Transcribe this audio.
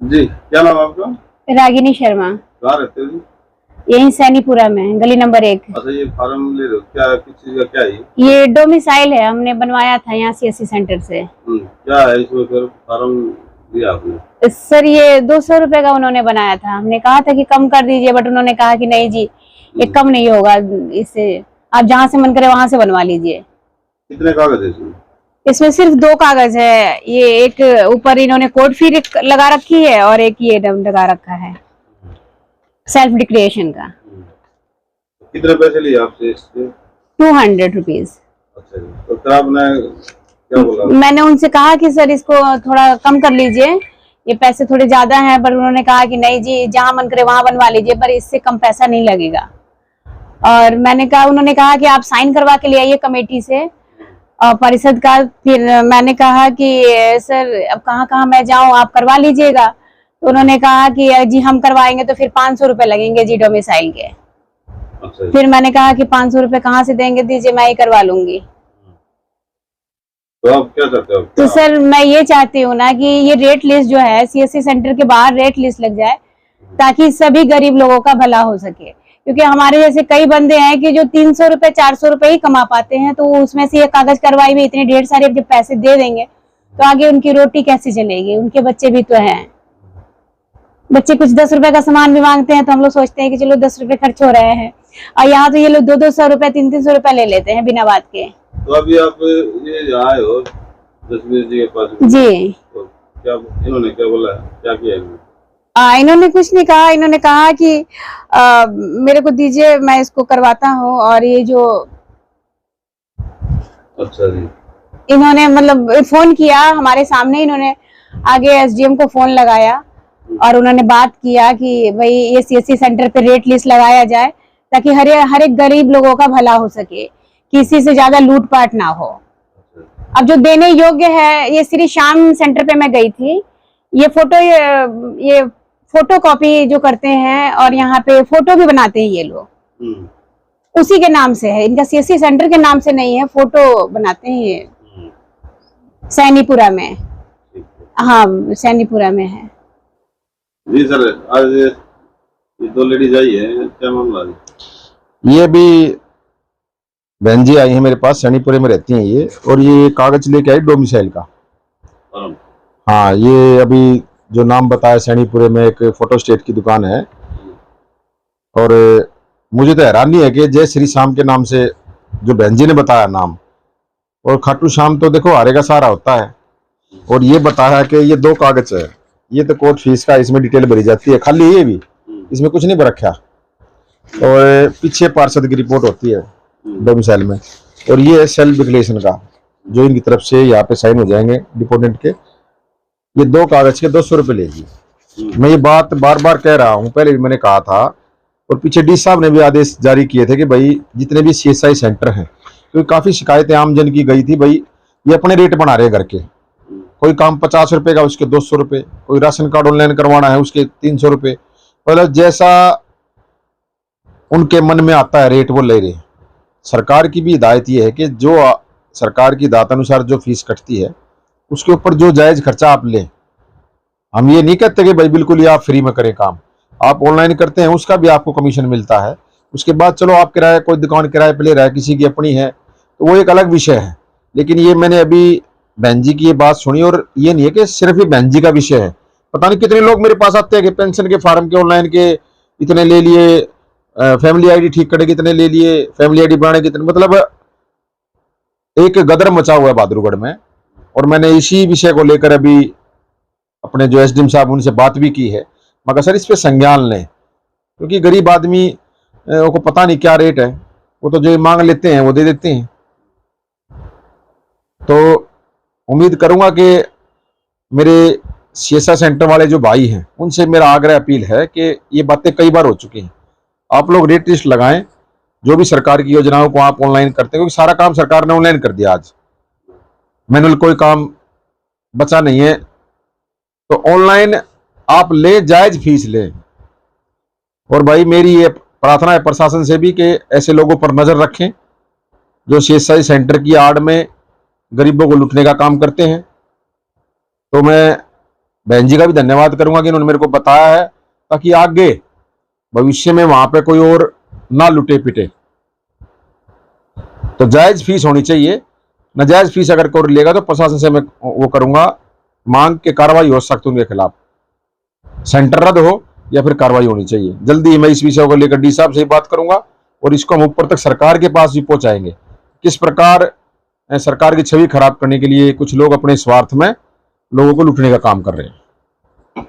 जी, क्या नाम है आपका? रागिनी शर्मा। कहाँ रहते हो जी? यही सैनीपुरा में, गली नंबर 1। अच्छा, ये फार्म ले रहे हो, क्या किस चीज का, क्या है ये डोमिसाइल है, हमने बनवाया था यहाँ सीएससी सेंटर से। क्या है इसमें फिर फार्म दिया आपने? सर ये 200 रुपए का उन्होंने बनाया था, हमने कहा था कि कम कर दीजिए, बट उन्होंने कहा कि नहीं जी, ये कम नहीं होगा, इससे आप जहाँ से मन करे वहां से बनवा लीजिए। कितने कागज है इसमें? इसमें सिर्फ 2 कागज है, ये एक ऊपर इन्होंने कोड फी लगा रखी है और एक ये लगा रखा है सेल्फ डिक्लेरेशन का। कितने पैसे लिए आपसे इसके? 200 रुपीज। अच्छा जी, तो फिर आपने क्या बोला? मैंने उनसे कहा कि सर इसको थोड़ा कम कर लीजिए, ये पैसे थोड़े ज्यादा हैं, पर उन्होंने कहा कि नहीं जी, जहां मन करे वहां बनवा लीजिए, पर इससे कम पैसा नहीं लगेगा। और मैंने कहा, उन्होंने कहा कि आप साइन करवा के ले आइए कमेटी से परिषद का। फिर मैंने कहा कि सर अब कहाँ कहाँ मैं जाऊं, आप करवा लीजिएगा। तो उन्होंने कहा कि जी हम करवाएंगे तो फिर 500 रुपए लगेंगे जी डोमिसाइल के। अच्छा, फिर मैंने कहा कि 500 रुपए कहाँ से देंगे, दीजिए मैं ही करवा लूंगी। तो आप क्या चाहते हो? तो सर मैं ये चाहती हूँ ना कि ये रेट लिस्ट जो है सीएससी सेंटर के बाहर रेट लिस्ट लग जाए, ताकि सभी गरीब लोगों का भला हो सके। क्योंकि हमारे जैसे कई बंदे हैं कि जो 300 रुपए 400 रुपए ही कमा पाते हैं, तो उसमें से ये कागज करवाई में इतने ढेर सारे जब पैसे दे देंगे तो आगे उनकी रोटी कैसे चलेगी, उनके बच्चे भी तो हैं। बच्चे कुछ 10 रुपए का सामान भी मांगते हैं तो हम लोग सोचते हैं कि चलो 10 रुपए खर्च हो रहे हैं, और यहाँ तो ये लोग 200 रुपए 300 रुपए ले लेते हैं बिना बात के। तो अभी आप ये आए हो जसवीर जी के पास जी, तो क्या इन्होंने क्या बोला, क्या किया इन्होंने? इन्होंने कुछ नहीं कहा, इन्होंने कहा कि मेरे को दीजिए, मैं इसको करवाता हूँ। और ये जो अच्छा जी, इन्होंने मतलब फोन किया हमारे सामने, इन्होंने आगे एसडीएम को फोन लगाया और उन्होंने बात किया कि भाई ये सीएससी सेंटर पे रेट लिस्ट लगाया जाए, ताकि हर एक गरीब लोगों का भला हो सके, किसी से ज्यादा लूटपाट ना हो। अब जो देने योग्य है, ये श्री श्याम सेंटर पे मैं गई थी, ये फोटो कॉपी जो करते हैं और यहाँ पे फोटो भी बनाते हैं ये लोग, उसी के नाम से है, इनका सीएससी सेंटर के नाम से नहीं है, फोटो बनाते हैं ये सैनीपुरा में। हाँ, सैनीपुरा में है जी सर। आज ये 2 लेडीज आई है, क्या मामला है? ये भी बहन जी आई है मेरे पास, सैनीपुरे में रहती हैं ये, और ये कागज लेके आई डोमिसाइल का। हाँ, ये अभी जो नाम बताया सैनीपुरे में एक फोटो स्टेट की दुकान है, और मुझे तो हैरानी है कि जय श्री श्याम के नाम से जो बहन जी ने बताया नाम, और खाटू श्याम तो देखो हारे का सहारा होता है, और ये बताया कि ये 2 कागज है, ये तो कोर्ट फीस का, इसमें डिटेल भरी जाती है, खाली ये भी इसमें कुछ नहीं रखा, और पीछे पार्षद की रिपोर्ट होती है डोमिसाइल में, और ये है सेल्फ डिक्लेरेशन का, जो इनकी तरफ से यहाँ पे साइन हो जाएंगे डिपोनेंट के। ये 2 कागज के 200 रुपये लेगी। मैं ये बात बार बार कह रहा हूँ, पहले भी मैंने कहा था, और पीछे डी साहब ने भी आदेश जारी किए थे कि भाई जितने भी सीएसआई सेंटर हैं, क्योंकि काफी शिकायतें आम जन की गई थी, भाई ये अपने रेट बना रहे हैं घर के, कोई काम 50 रुपए का उसके 200 रुपये, कोई राशन कार्ड ऑनलाइन करवाना है उसके 300 रुपये, मतलब जैसा उनके मन में आता है रेट वो ले रहे। सरकार की भी हिदायत ये है कि जो सरकार की दात अनुसार जो फीस कटती है उसके ऊपर जो जायज खर्चा आप लें। हम ये नहीं कहते कि भाई बिल्कुल ही आप फ्री में करें काम, आप ऑनलाइन करते हैं उसका भी आपको कमीशन मिलता है, उसके बाद चलो आप किराया, कोई दुकान किराए पे ले रहा है, किसी की अपनी है, तो वो एक अलग विषय है। लेकिन ये मैंने अभी बहन जी की ये बात सुनी, और ये नहीं है कि सिर्फ ये बहन जी का विषय है, पता नहीं कितने लोग मेरे पास आते हैं कि पेंशन के फार्म के ऑनलाइन के इतने ले लिए, फैमिली आईडी ठीक करने कितने ले लिए, फैमिली आईडी बनाने कितने, मतलब एक गदर मचा हुआ है बहादुरगढ़ में। और मैंने इसी विषय को लेकर अभी अपने जो एसडीएम साहब उनसे बात भी की है, मगर सर इस पे संज्ञान लें, क्योंकि गरीब आदमी को पता नहीं क्या रेट है, वो तो जो मांग लेते हैं वो दे देते हैं। तो उम्मीद करूंगा कि मेरे सीएसआई सेंटर वाले जो भाई हैं उनसे मेरा आग्रह अपील है कि ये बातें कई बार हो चुकी हैं, आप लोग रेट लिस्ट लगाएं, जो भी सरकार की योजनाओं को आप ऑनलाइन करते हैं, क्योंकि सारा काम सरकार ने ऑनलाइन कर दिया, आज मैनुअल कोई काम बचा नहीं है, तो ऑनलाइन आप ले, जायज फीस लें। और भाई मेरी ये प्रार्थना है प्रशासन से भी कि ऐसे लोगों पर नजर रखें जो सीएसआई सेंटर की आड़ में गरीबों को लूटने का काम करते हैं। तो मैं बहन जी का भी धन्यवाद करूंगा कि इन्होंने मेरे को बताया है, ताकि आगे भविष्य में वहां पे कोई और ना लुटे पिटे। तो जायज फीस होनी चाहिए, नाजायज फीस अगर कोई लेगा तो प्रशासन से मैं वो करूंगा, मांग के कार्रवाई हो सकती है उनके खिलाफ, सेंटर रद्द हो या फिर कार्रवाई होनी चाहिए। जल्दी मैं इस विषय को लेकर डी साहब से बात करूंगा और इसको हम ऊपर तक सरकार के पास भी पहुंचाएंगे। किस प्रकार सरकार की छवि खराब करने के लिए कुछ लोग अपने स्वार्थ में लोगों को लूटने का काम कर रहे हैं।